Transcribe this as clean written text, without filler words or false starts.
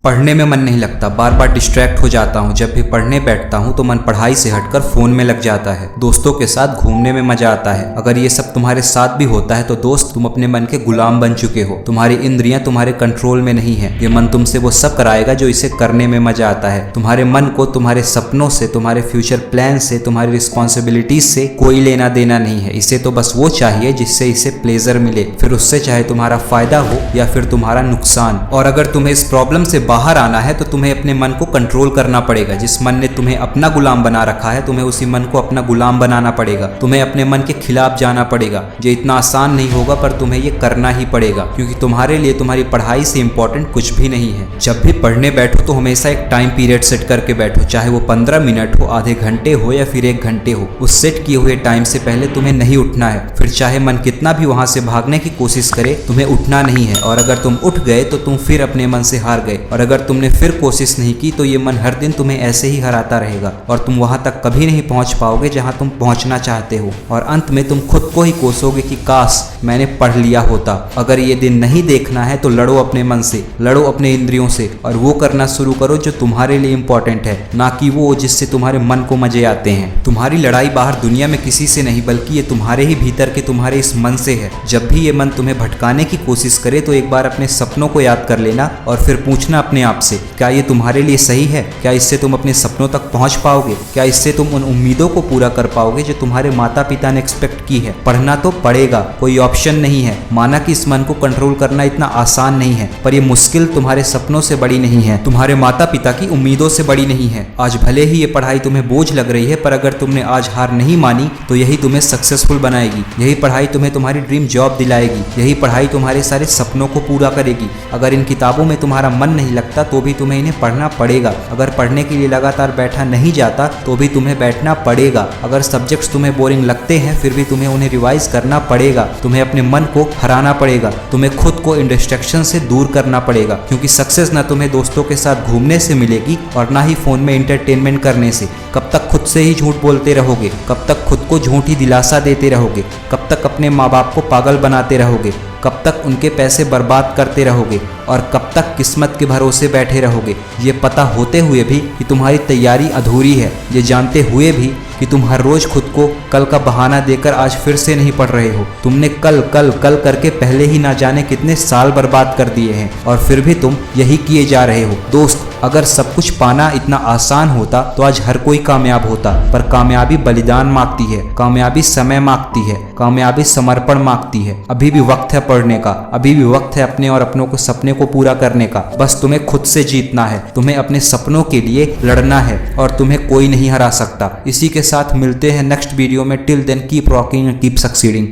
पढ़ने में मन नहीं लगता, बार बार डिस्ट्रैक्ट हो जाता हूँ। जब भी पढ़ने बैठता हूँ तो मन पढ़ाई से हटकर फोन में लग जाता है। दोस्तों के साथ घूमने में मजा आता है। अगर ये सब तुम्हारे साथ भी होता है तो दोस्त तुम अपने मन के गुलाम बन चुके हो। तुम्हारी इंद्रियां तुम्हारे कंट्रोल में नहीं है। ये मन तुमसे वो सब कराएगा जो इसे करने में मजा आता है। तुम्हारे मन को तुम्हारे सपनों से, तुम्हारे फ्यूचर प्लान से, तुम्हारी रिस्पॉन्सिबिलिटीज से कोई लेना देना नहीं है। इसे तो बस वो चाहिए जिससे इसे प्लेजर मिले, फिर उससे चाहे तुम्हारा फायदा हो या फिर तुम्हारा नुकसान। और अगर तुम्हें इस प्रॉब्लम से बाहर आना है तो तुम्हें अपने मन को कंट्रोल करना पड़ेगा। जिस मन ने तुम्हें अपना गुलाम बना रखा है, तुम्हें उसी मन को अपना गुलाम बनाना पड़ेगा। तुम्हें अपने मन के खिलाफ जाना पड़ेगा। ये इतना आसान नहीं होगा पर तुम्हें ये करना ही पड़ेगा, क्योंकि तुम्हारे लिए तुम्हारी पढ़ाई से इंपॉर्टेंट कुछ भी नहीं है। जब भी पढ़ने बैठो तो हमेशा एक टाइम पीरियड सेट करके बैठो, चाहे वो 15 मिनट हो, आधे घंटे हो या फिर 1 घंटे हो। उस सेट किए हुए टाइम से पहले तुम्हें नहीं उठना है। फिर चाहे मन कितना भी वहां से भागने की कोशिश करे, तुम्हें उठना नहीं है। और अगर तुम उठ गए तो तुम फिर अपने मन से हार गए। और अगर तुमने फिर कोशिश नहीं की तो ये मन हर दिन तुम्हें ऐसे ही हराता रहेगा और तुम वहां तक कभी नहीं पहुंच पाओगे जहां तुम पहुंचना चाहते हो। और अंत में तुम खुद को ही कोसोगे कि काश मैंने पढ़ लिया होता। अगर ये दिन नहीं देखना है तो लड़ो अपने मन से, लड़ो अपने इंद्रियों से और वो करना शुरू करो जो तुम्हारे लिए इंपॉर्टेंट है, ना कि वो जिससे तुम्हारे मन को मजे आते हैं। तुम्हारी लड़ाई बाहर दुनिया में किसी से नहीं, बल्कि ये तुम्हारे ही भीतर के तुम्हारे इस मन से है। जब भी ये मन तुम्हें भटकाने की कोशिश करे तो एक बार अपने सपनों को याद कर लेना और फिर पूछना अपने आप से, क्या ये तुम्हारे लिए सही है? क्या इससे तुम अपने सपनों तक पहुंच पाओगे? क्या इससे तुम उन उम्मीदों को पूरा कर पाओगे जो तुम्हारे माता पिता ने एक्सपेक्ट की है? पढ़ना तो पड़ेगा, कोई ऑप्शन नहीं है। माना कि इस मन को कंट्रोल करना इतना आसान नहीं है, पर ये मुश्किल तुम्हारे सपनों से बड़ी नहीं है, तुम्हारे माता पिता की उम्मीदों से बड़ी नहीं है। आज भले ही ये पढ़ाई तुम्हें बोझ लग रही है, पर अगर तुमने आज हार नहीं मानी तो यही तुम्हें सक्सेसफुल बनाएगी। यही पढ़ाई तुम्हें तुम्हारी ड्रीम जॉब दिलाएगी। यही पढ़ाई तुम्हारे सारे सपनों को पूरा करेगी। अगर इन किताबों में तुम्हारा मन नहीं लगता तो भी तुम्हें इन्हें पढ़ना पड़ेगा। अगर पढ़ने के लिए लगातार बैठा नहीं जाता तो भी तुम्हें बैठना पड़ेगा। अगर सब्जेक्ट्स तुम्हें बोरिंग लगते हैं फिर भी तुम्हें उन्हें रिवाइज करना पड़ेगा। तुम्हें अपने मन को हराना पड़ेगा। तुम्हें खुद को इन डिस्ट्रैक्शन से दूर करना पड़ेगा, क्योंकि सक्सेस ना तुम्हें दोस्तों के साथ घूमने से मिलेगी और ना ही फोन में एंटरटेनमेंट करने से। कब तक खुद से ही झूठ बोलते रहोगे? कब तक खुद को झूठी दिलासा देते रहोगे? कब तक अपने माँ बाप को पागल बनाते रहोगे? कब तक उनके पैसे बर्बाद करते रहोगे? और कब तक किस्मत के भरोसे बैठे रहोगे? ये पता होते हुए भी कि तुम्हारी तैयारी अधूरी है, ये जानते हुए भी कि तुम हर रोज खुद को कल का बहाना देकर आज फिर से नहीं पढ़ रहे हो। तुमने कल कल कल करके पहले ही ना जाने कितने साल बर्बाद कर दिए हैं और फिर भी तुम यही किए जा रहे हो। दोस्त, अगर सब कुछ पाना इतना आसान होता तो आज हर कोई कामयाब होता, पर कामयाबी बलिदान मांगती है, कामयाबी समय मांगती है, कामयाबी समर्पण मांगती है। अभी भी वक्त है पढ़ने का, अभी भी वक्त है अपने और अपनों को सपने को पूरा करने का। बस तुम्हें खुद से जीतना है, तुम्हें अपने सपनों के लिए लड़ना है और तुम्हें कोई नहीं हरा सकता। इसी के साथ मिलते हैं नेक्स्ट वीडियो में। Till then keep rocking and keep succeeding.